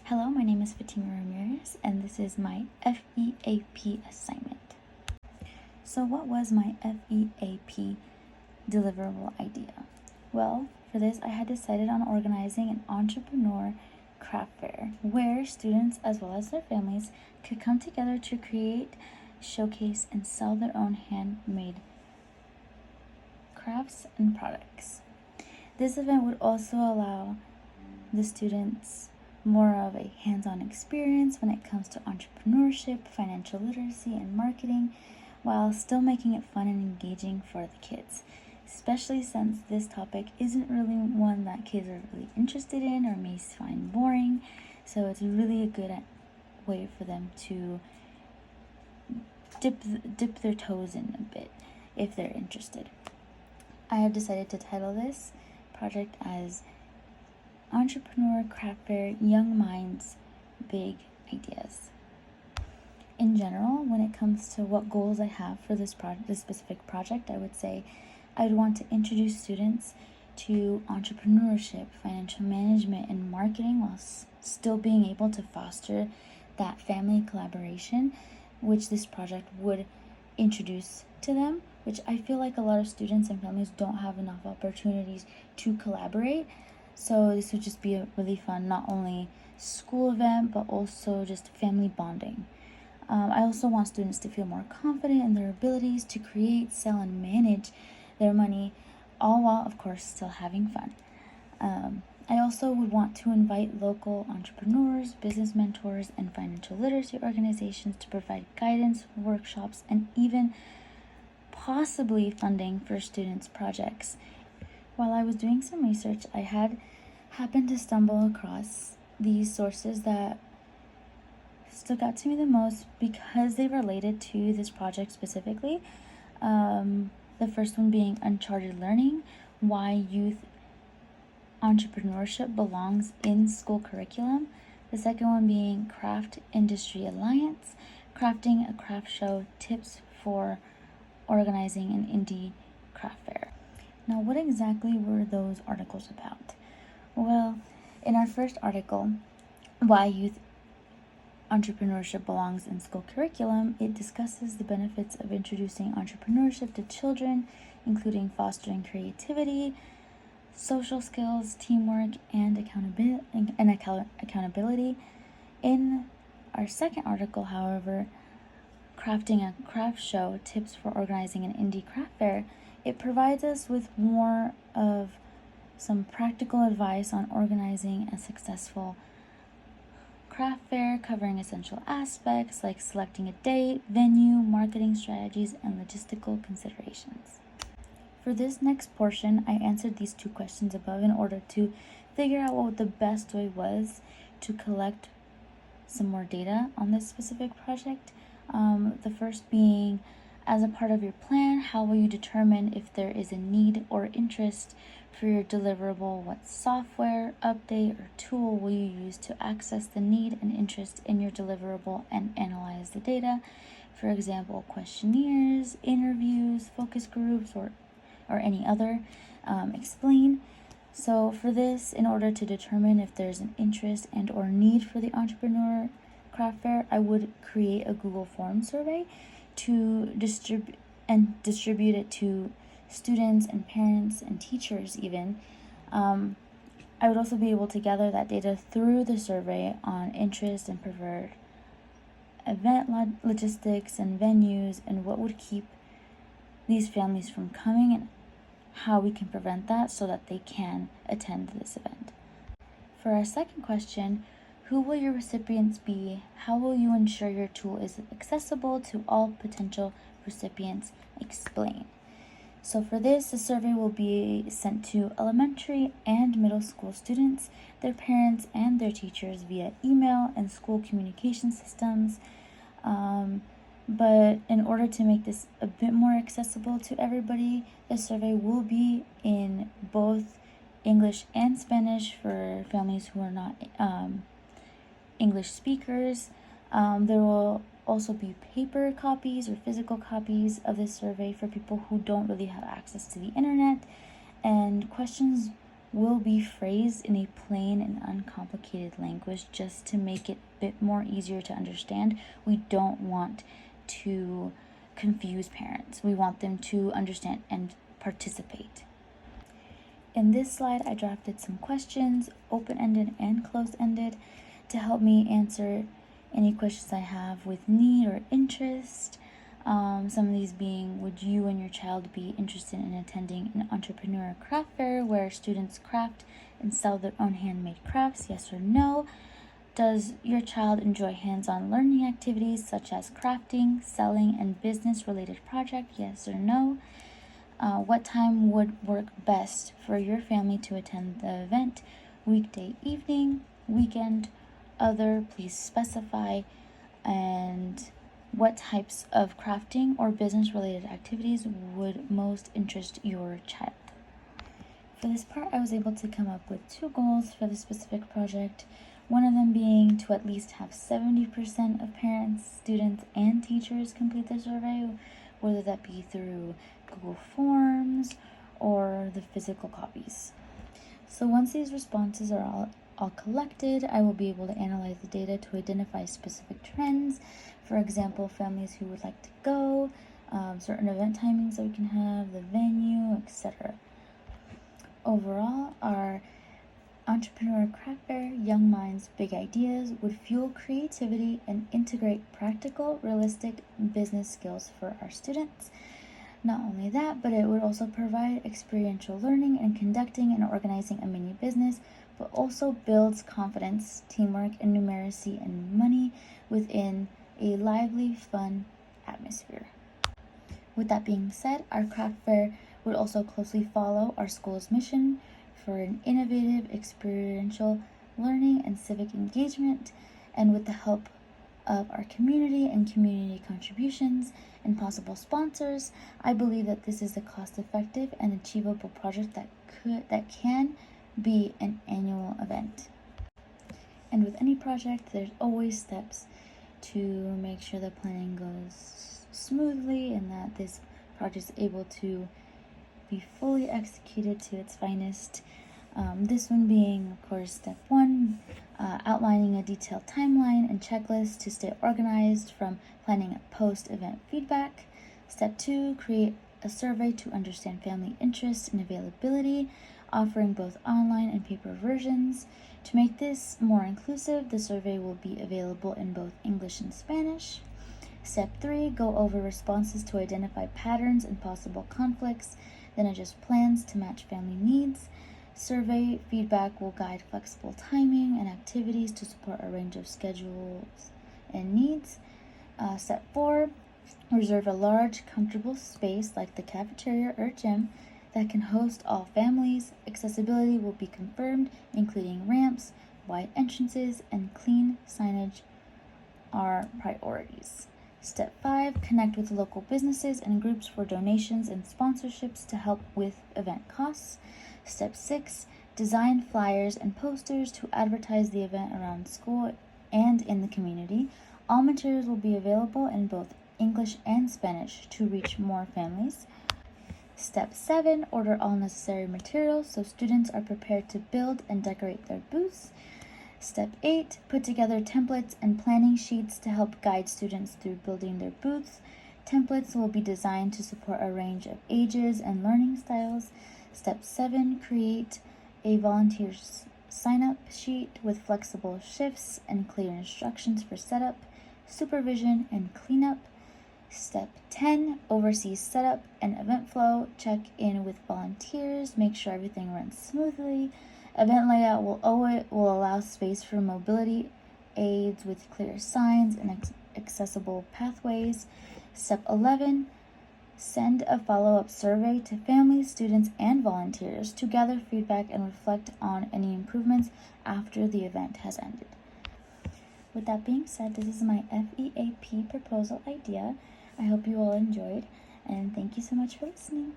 Hello, my name is Fatima Ramirez, and this is my FEAP assignment. So what was my FEAP deliverable idea? Well, for this, I had decided on organizing an entrepreneur craft fair where students as well as their families could come together to create, showcase, and sell their own handmade crafts and products. This event would also allow the students more of a hands-on experience when it comes to entrepreneurship, financial literacy, and marketing, while still making it fun and engaging for the kids, especially since this topic isn't really one that kids are really interested in or may find boring. So it's really a good way for them to dip their toes in a bit if they're interested. I have decided to title this project as Entrepreneur Craft Fair Young Minds, Big Ideas. In general, when it comes to what goals I have for this specific project, I would say I would want to introduce students to entrepreneurship, financial management, and marketing while still being able to foster that family collaboration, which this project would introduce to them, which I feel like a lot of students and families don't have enough opportunities to collaborate. So this would just be a really fun, not only school event, but also just family bonding. I also want students to feel more confident in their abilities to create, sell, and manage their money, all while, of course, still having fun. I also would want to invite local entrepreneurs, business mentors, and financial literacy organizations to provide guidance, workshops, and even possibly funding for students' projects. While I was doing some research, I had happened to stumble across these sources that stuck out to me the most because they related to this project specifically. The first one being Uncharted Learning, Why Youth Entrepreneurship Belongs in School Curriculum. The second one being Craft Industry Alliance, Crafting a Craft Show, Tips for Organizing an Indie Craft Fair. Now, what exactly were those articles about? Well, in our first article, Why Youth Entrepreneurship Belongs in School Curriculum, it discusses the benefits of introducing entrepreneurship to children, including fostering creativity, social skills, teamwork, and accountability. In our second article, however, Crafting a Craft Show, Tips for Organizing an Indie Craft Fair, it provides us with more of some practical advice on organizing a successful craft fair, covering essential aspects like selecting a date, venue, marketing strategies, and logistical considerations. For this next portion, I answered these two questions above in order to figure out what the best way was to collect some more data on this specific project. The first being, as a part of your plan, how will you determine if there is a need or interest for your deliverable? What software, update, or tool will you use to access the need and interest in your deliverable and analyze the data? For example, questionnaires, interviews, focus groups, or any other. Explain. So for this, in order to determine if there's an interest and or need for the entrepreneur craft fair, I would create a Google Form survey to distribute it to students and parents and teachers even. I would also be able to gather that data through the survey on interest and preferred event logistics and venues, and what would keep these families from coming and how we can prevent that so that they can attend this event. For our second question, who will your recipients be? How will you ensure your tool is accessible to all potential recipients? Explain. So for this, the survey will be sent to elementary and middle school students, their parents, and their teachers via email and school communication systems. But in order to make this a bit more accessible to everybody, the survey will be in both English and Spanish for families who are not English speakers. There will also be paper copies or physical copies of this survey for people who don't really have access to the internet, and questions will be phrased in a plain and uncomplicated language just to make it a bit more easier to understand. We don't want to confuse parents. We want them to understand and participate. In this slide, I drafted some questions, open-ended and closed-ended, to help me answer any questions I have with need or interest. Some of these being, would you and your child be interested in attending an entrepreneur craft fair where students craft and sell their own handmade crafts? Yes or no? Does your child enjoy hands-on learning activities such as crafting, selling, and business-related projects? Yes or no? What time would work best for your family to attend the event? Weekday evening, weekend, other, please specify. And what types of crafting or business-related activities would most interest your child? For this part, I was able to come up with 2 goals for the specific project. One of them being to at least have 70% of parents, students, and teachers complete the survey, whether that be through Google Forms or the physical copies. So once these responses are all collected, I will be able to analyze the data to identify specific trends. For example, families who would like to go, certain event timings that we can have, the venue, etc. Overall, our Entrepreneur Craft Fair, Young Minds, Big Ideas would fuel creativity and integrate practical, realistic business skills for our students. Not only that, but it would also provide experiential learning in conducting and organizing a mini business, but also builds confidence, teamwork, and numeracy and money within a lively, fun atmosphere. With that being said, our craft fair would also closely follow our school's mission for an innovative, experiential learning and civic engagement, and with the help of our community and community contributions and possible sponsors, I believe that this is a cost-effective and achievable project that can be an annual event. And with any project, there's always steps to make sure the planning goes smoothly and that this project is able to be fully executed to its finest. This one being, of course, step 1, outlining a detailed timeline and checklist to stay organized from planning a post-event feedback. Step 2, create a survey to understand family interest and availability, offering both online and paper versions. To make this more inclusive, the survey will be available in both English and Spanish. Step 3, go over responses to identify patterns and possible conflicts, then adjust plans to match family needs. Survey feedback will guide flexible timing and activities to support a range of schedules and needs. Step 4, reserve a large, comfortable space like the cafeteria or gym that can host all families. Accessibility will be confirmed, including ramps, wide entrances, and clean signage are priorities. Step 5, connect with local businesses and groups for donations and sponsorships to help with event costs. Step 6, design flyers and posters to advertise the event around school and in the community. All materials will be available in both English and Spanish to reach more families. Step 7, order all necessary materials so students are prepared to build and decorate their booths. Step 8, put together templates and planning sheets to help guide students through building their booths. Templates will be designed to support a range of ages and learning styles. Step 7, create a volunteer sign-up sheet with flexible shifts and clear instructions for setup, supervision, and cleanup. Step 10, oversee setup and event flow. Check in with volunteers, make sure everything runs smoothly. Event layout will allow space for mobility aids with clear signs and accessible pathways. Step 11, send a follow-up survey to families, students, and volunteers to gather feedback and reflect on any improvements after the event has ended. With that being said, this is my FEAP proposal idea. I hope you all enjoyed, and thank you so much for listening.